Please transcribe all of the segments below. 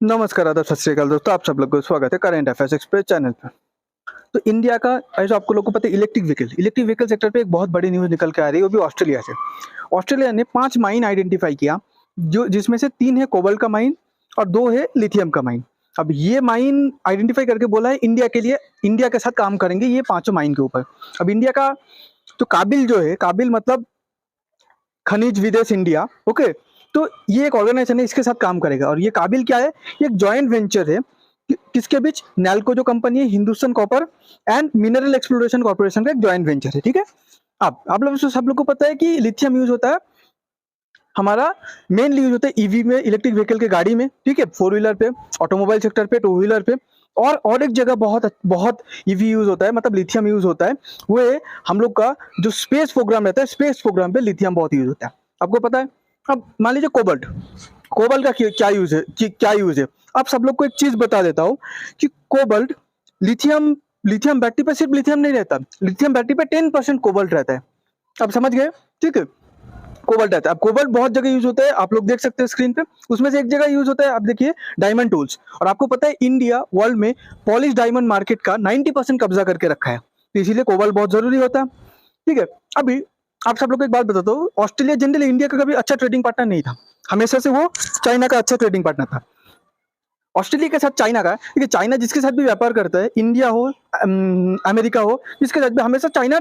नमस्कार, आदाब, सत श्री अकाल दोस्तों, आप सब लोग को स्वागत है करेंट अफेयर्स एक्सप्रेस चैनल पे। तो इंडिया का ऐसा आपको लोगों को पता है इलेक्ट्रिक व्हीकल सेक्टर पे एक बहुत बड़ी न्यूज़ निकल के आ रही है, वो भी ऑस्ट्रेलिया से। ऑस्ट्रेलिया ने 5 माइन आइडेंटिफाई किया, जो जिसमें से 3 है कोबाल्ट का माइन और 2 है लिथियम का माइन। अब ये माइन आइडेंटिफाई करके बोला है इंडिया के लिए, इंडिया के साथ काम करेंगे ये पाँचों माइन के ऊपर। अब इंडिया का जो काबिल जो है, काबिल मतलब खनिज विदेश इंडिया, ओके। तो ये एक ऑर्गेनाइजेशन है, इसके साथ काम करेगा। और ये काबिल क्या है, ये एक जॉइंट वेंचर है किसके बीच, नैल्को जो कंपनी है, Hindustan copper and mineral exploration corporation का एक जॉइंट वेंचर है, ठीक है। अब आप लोग सब लोग को पता है कि लिथियम यूज होता है हमारा, मेनली यूज होता है ईवी में, इलेक्ट्रिक व्हीकल के गाड़ी में, ठीक है, 4 व्हीलर पे, ऑटोमोबाइल सेक्टर पे, 2 व्हीलर पे। और एक जगह बहुत बहुत ईवी यूज होता है, मतलब लिथियम यूज होता है, वो है हम लोग का जो स्पेस प्रोग्राम रहता है, स्पेस प्रोग्राम पे लिथियम बहुत यूज होता है, आपको पता है। अब मान लीजिए कोबाल्ट, कोबाल्ट का क्या यूज है, क्या यूज है। आप सब लोग को एक चीज बता देता हूँ कि कोबाल्ट, लिथियम लिथियम बैटरी पे सिर्फ लिथियम नहीं रहता, लिथियम बैटरी पे 10% कोबाल्ट रहता है। आप समझ गए, ठीक है। कोबाल्ट रहता है। अब कोबाल्ट बहुत जगह यूज होता है, आप लोग देख सकते हैं स्क्रीन पे, उसमें से एक जगह यूज होता है, आप देखिए, डायमंड टूल्स। और आपको पता है इंडिया वर्ल्ड में पॉलिश डायमंड मार्केट का 90% कब्जा करके रखा है, तो इसीलिए कोबाल्ट बहुत जरूरी होता है, ठीक है। अभी आप सब लोग को एक बात बताता हूँ, ऑस्ट्रेलिया जनरली इंडिया का कभी अच्छा ट्रेडिंग पार्टनर नहीं था, हमेशा से वो चाइना का अच्छा ट्रेडिंग पार्टनर था। ऑस्ट्रेलिया के साथ चाइना का, ठीक है, चाइना जिसके साथ भी व्यापार करता है, इंडिया हो, अमेरिका हो, जिसके साथ भी हमेशा चाइना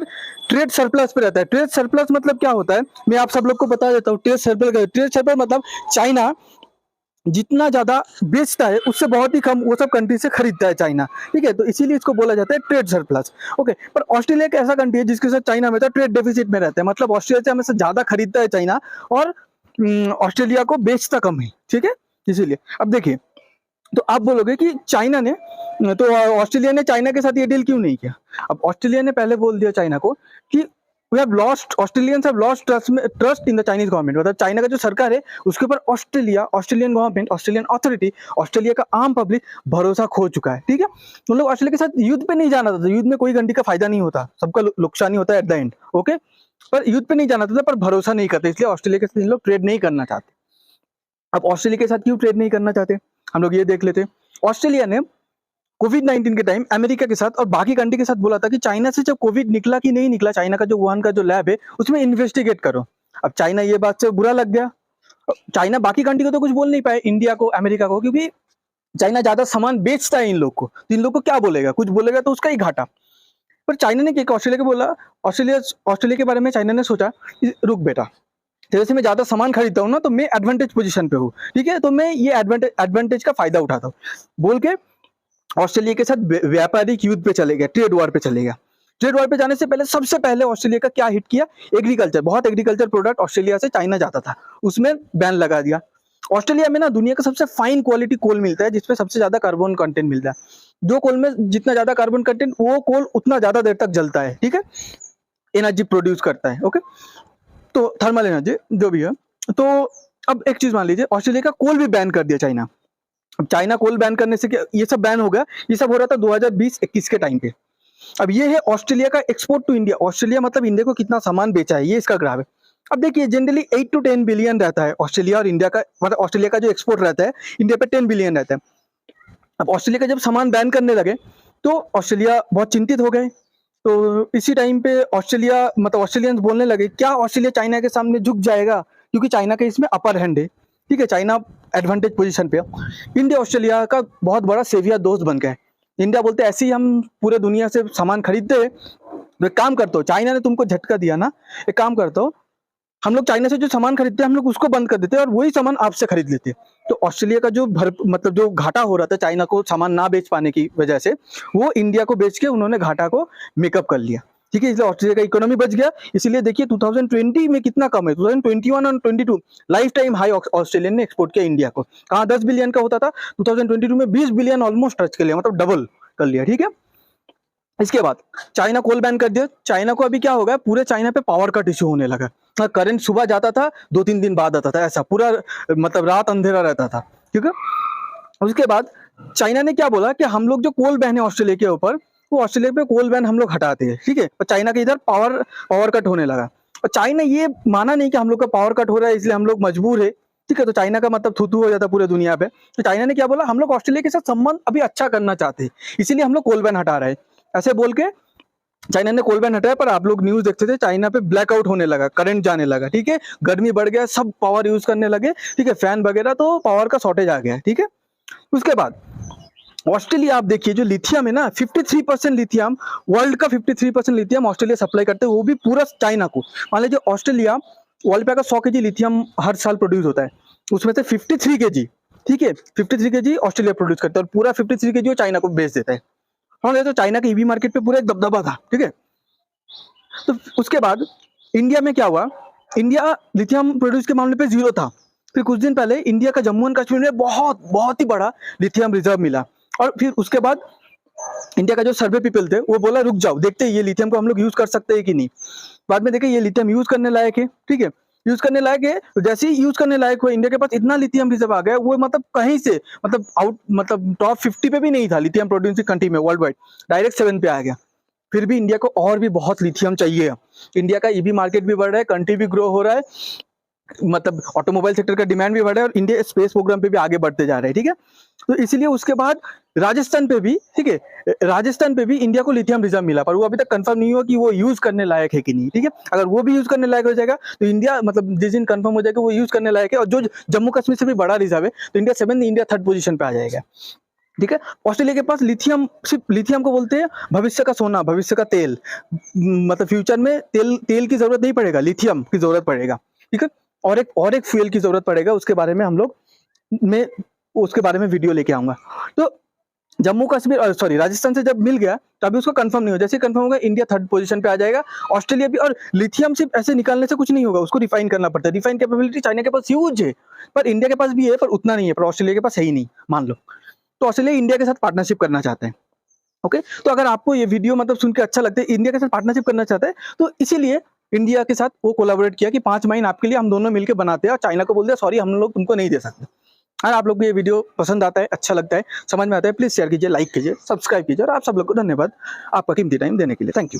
ट्रेड सरप्लस पे रहता है। ट्रेड सरप्लस मतलब क्या होता है, मैं आप सब लोग को बता देता हूँ। ट्रेड सरप्लस मतलब चाइना जितना ज्यादा बेचता है उससे बहुत ही कम वो सब कंट्री से खरीदता है चाइना, ठीक है, तो इसीलिए इसको बोला जाता है ट्रेड सरप्लस, ओके। पर ऑस्ट्रेलिया एक ऐसा कंट्री है जिसके साथ चाइना हमेशा ट्रेड डेफिसिट में रहता है, मतलब ऑस्ट्रेलिया से हमेशा ज्यादा खरीदता है चाइना, और ऑस्ट्रेलिया को बेचता कम है, ठीक है, इसीलिए। अब देखिए, तो आप बोलोगे कि चाइना ने, तो ऑस्ट्रेलिया ने चाइना के साथ ये डील क्यों नहीं किया। अब ऑस्ट्रेलिया ने पहले बोल दिया चाइना को कि we have lost, Australians have lost trust in the Chinese government, मतलब चाइना का जो सरकार है उसके ऊपर Australian government, Australian authority, Australia का आम पब्लिक भरोसा खो चुका है, ठीक है। उन लोग ऑस्ट्रेलिया के साथ युद्ध पे नहीं जाना था, युद्ध में कोई कंट्री का फायदा नहीं होता, सबका नुकसान ही होता है एट द एंड, ओके। पर युद्ध पे नहीं जाना था, पर भरोसा नहीं करते, इसलिए ऑस्ट्रेलिया के साथ इन लोग ट्रेड नहीं करना चाहते। अब ऑस्ट्रेलिया के साथ क्यों ट्रेड नहीं करना चाहते, हम लोग ये देख लेते हैं। ऑस्ट्रेलिया ने कोविड-19 के टाइम अमेरिका के साथ और बाकी कंट्री के साथ बोला था कि चाइना से जब कोविड निकला कि नहीं निकला, चाइना का जो वुहान का जो लैब है उसमें इन्वेस्टिगेट करो। अब चाइना ये बात से बुरा लग गया, चाइना बाकी कंट्री को तो कुछ बोल नहीं पाए, इंडिया को, अमेरिका को, क्योंकि चाइना ज्यादा सामान बेचता है इन लोग को, तो इन लोग को क्या बोलेगा, कुछ बोलेगा तो उसका ही घाटा। पर चाइना ने क्या किया, ऑस्ट्रेलिया को बोला, ऑस्ट्रेलिया के बारे में चाइना ने सोचा कि रुक बेटा, तेरे से मैं ज्यादा सामान खरीदता हूँ ना, तो मैं एडवांटेज पोजीशन पे हूँ, ठीक है, तो मैं ये एडवांटेज का फायदा उठाता हूँ, बोल के ऑस्ट्रेलिया के साथ व्यापारिक युद्ध पे चले गया, ट्रेड वॉर पे चले गया। ट्रेड वॉर पे जाने से पहले सबसे पहले ऑस्ट्रेलिया का क्या हिट किया, एग्रीकल्चर, बहुत एग्रीकल्चर प्रोडक्ट ऑस्ट्रेलिया से चाइना जाता था, उसमें बैन लगा दिया। ऑस्ट्रेलिया में ना दुनिया का सबसे फाइन क्वालिटी कोल मिलता है, जिसपे सबसे ज्यादा कार्बन कंटेंट मिलता है। जो कोल में जितना ज्यादा कार्बन कंटेंट, वो कोल उतना ज्यादा देर तक जलता है, ठीक है, एनर्जी प्रोड्यूस करता है, ओके। तो थर्मल एनर्जी जो भी है। तो अब एक चीज मान लीजिए, ऑस्ट्रेलिया का कोल भी बैन कर दिया चाइना। अब चाइना कोल बैन करने से क्या ये सब बैन हो गया, ये सब हो रहा था 2020-21 के टाइम पे। अब ये है ऑस्ट्रेलिया का एक्सपोर्ट टू इंडिया, ऑस्ट्रेलिया मतलब इंडिया को कितना सामान बेचा है, ये इसका ग्राफ है। अब देखिए, जनरली 8 to 10 बिलियन रहता है ऑस्ट्रेलिया और इंडिया का, मतलब ऑस्ट्रेलिया का जो एक्सपोर्ट रहता है इंडिया पे 10 बिलियन रहता है। अब ऑस्ट्रेलिया का जब सामान बैन करने लगे तो ऑस्ट्रेलिया बहुत चिंतित हो गए। तो इसी टाइम पे ऑस्ट्रेलिया, मतलब ऑस्ट्रेलियंस बोलने लगे, क्या ऑस्ट्रेलिया चाइना के सामने झुक जाएगा, क्योंकि चाइना के इसमें अपर हैंड है, ठीक है, चाइना एडवांटेज पोजीशन पे। इंडिया ऑस्ट्रेलिया का बहुत बड़ा सेवियर दोस्त बन गया है। इंडिया बोलते ऐसे ही हम पूरे दुनिया से सामान खरीदते हैं, तो एक काम करते हो, चाइना ने तुमको झटका दिया ना, एक काम करते हो, हम लोग चाइना से जो सामान खरीदते हैं हम लोग उसको बंद कर देते हैं और वही सामान आपसे खरीद लेते हैं। तो ऑस्ट्रेलिया का जो मतलब जो घाटा हो रहा था चाइना को सामान ना बेच पाने की वजह से, वो इंडिया को बेच के उन्होंने घाटा को मेकअप कर लिया, ठीक है, इसलिए ऑस्ट्रेलिया का इकोनॉमी बच गया। इसीलिए देखिए 2020 में कितना कम है, 2021 और 22 लाइफ टाइम हाई ऑस्ट्रेलिया ने एक्सपोर्ट किया इंडिया को। कहाँ 10 बिलियन का होता था, 2022 में 20 बिलियन ऑलमोस्ट टच कर लिया, मतलब डबल कर लिया, ठीक है। इसके बाद चाइना कोल बैन कर दिया, चाइना को अभी क्या हो गया, पूरे चाइना पे पावर कट इश्यू होने लगा। करंट सुबह जाता था, 2-3 दिन बाद आता था, ऐसा पूरा मतलब रात अंधेरा रहता था, ठीक है। उसके बाद चाइना ने क्या बोला कि हम लोग जो कोल बैन है ऑस्ट्रेलिया के ऊपर, वो ऑस्ट्रेलिया पे कोल बैन हम लोग हटाते हैं, ठीक है। और चाइना के इधर पावर कट होने लगा, और चाइना ये माना नहीं कि हम लोग का पावर कट हो रहा है इसलिए हम लोग मजबूर है, ठीक है। तो चाइना का मतलब थू-थू हो जाता है पूरे दुनिया पे। तो चाइना ने क्या बोला, हम लोग ऑस्ट्रेलिया के साथ संबंध अभी अच्छा करना चाहते हैं, इसीलिए हम लोग कोल बैन हटा रहे हैं। ऐसे बोल के चाइना ने कोल बैन हटाया, पर आप लोग न्यूज़ देखते थे चाइना पे ब्लैकआउट होने लगा, करंट जाने लगा, ठीक है। गर्मी बढ़ गया, सब पावर यूज़ करने लगे, ठीक है, फैन वगैरह, तो पावर का शॉर्टेज आ गया, ठीक है। उसके बाद ऑस्ट्रेलिया आप देखिए, जो लिथियम है ना, 53% लिथियम, वर्ल्ड का 53% लिथियम ऑस्ट्रेलिया सप्लाई करते हैं, वो भी पूरा चाइना को। मान लीजिए ऑस्ट्रेलिया वर्ल्ड पे अगर 100 केजी लिथियम हर साल प्रोड्यूस होता है, उसमें से 53 केजी, ठीक है, 53 केजी ऑस्ट्रेलिया प्रोड्यूस करता है, और पूरा 53 केजी वो चाइना को बेच देता है। हाँ, तो चाइना के ईवी मार्केट पे पूरा एक दबदबा था, ठीक है। तो उसके बाद इंडिया में क्या हुआ, इंडिया लिथियम प्रोड्यूस के मामले पे जीरो था। फिर कुछ दिन पहले इंडिया का जम्मू एंड कश्मीर में बहुत बहुत ही बड़ा लिथियम रिजर्व मिला, और फिर उसके बाद इंडिया का जो सर्वे पीपल थे वो बोला रुक जाओ, देखते हैं ये लिथियम को हम लोग यूज कर सकते हैं कि नहीं। बाद में देखे ये लिथियम यूज करने लायक है, ठीक है, यूज करने लायक है। तो जैसे ही यूज करने लायक हुआ, इंडिया के पास इतना लिथियम रिजर्व आ गया, वो मतलब कहीं से, मतलब आउट, मतलब टॉप 50 पे भी नहीं था लिथियम प्रोड्यूसिंग कंट्री में वर्ल्ड वाइड, डायरेक्ट 7 पे आ गया। फिर भी इंडिया को और भी बहुत लिथियम चाहिए। इंडिया का ईवी मार्केट भी बढ़ रहा है, कंट्री भी ग्रो हो रहा है, मतलब ऑटोमोबाइल सेक्टर का डिमांड भी बढ़ रहा है, और इंडिया स्पेस प्रोग्राम पे भी आगे बढ़ते जा रहे हैं, ठीक है। तो इसीलिए उसके बाद राजस्थान पे भी, ठीक है, राजस्थान पे भी इंडिया को लिथियम रिजर्व मिला, पर वो अभी तक कंफर्म नहीं हुआ कि वो यूज करने लायक है कि नहीं, ठीक है। अगर वो भी यूज करने लायक हो जाएगा तो इंडिया, मतलब जिस दिन कंफर्म हो जाएगा वो यूज करने लायक है, और जो जम्मू कश्मीर से भी बड़ा रिजर्व है, तो इंडिया 7, इंडिया 3rd पोजीशन पे आ जाएगा, ठीक है। ऑस्ट्रेलिया के पास लिथियम, सिर्फ लिथियम को बोलते हैं भविष्य का सोना, भविष्य का तेल, मतलब फ्यूचर में तेल की जरूरत नहीं पड़ेगा, लिथियम की जरूरत पड़ेगा, ठीक है। और एक फ्यूल की जरूरत पड़ेगा, उसके बारे में हम लोग मैं उसके बारे में वीडियो लेके आऊंगा। तो जम्मू कश्मीर, सॉरी, राजस्थान से जब मिल गया तो अभी उसका कंफर्म नहीं हो, जैसे कंफर्म होगा इंडिया 3rd पोजीशन पे आ जाएगा, ऑस्ट्रेलिया भी। और लिथियम सिर्फ ऐसे निकालने से कुछ नहीं होगा, उसको रिफाइन करना पड़ता है। रिफाइन कैपेबिलिटी चाइना के पास ह्यूज है, पर इंडिया के पास भी है, पर उतना नहीं है, पर ऑस्ट्रेलिया के पास है ही नहीं, मान लो। तो ऑस्ट्रेलिया इंडिया के साथ पार्टनरशिप करना चाहते हैं, ओके। तो अगर आपको ये वीडियो मतलब सुन के अच्छा लगता है, इंडिया के साथ पार्टनरशिप करना चाहता है, तो इसीलिए इंडिया के साथ वो कोलैबोरेट किया कि 5 माइन आपके लिए हम दोनों मिलकर बनाते हैं, और चाइना को बोल दिया सॉरी हम लोग तुमको नहीं दे सकते। अगर आप लोग को ये वीडियो पसंद आता है, अच्छा लगता है, समझ में आता है, प्लीज शेयर कीजिए, लाइक कीजिए, सब्सक्राइब कीजिए, और आप सब लोग को धन्यवाद आपका कीमती टाइम देने के लिए। Thank you.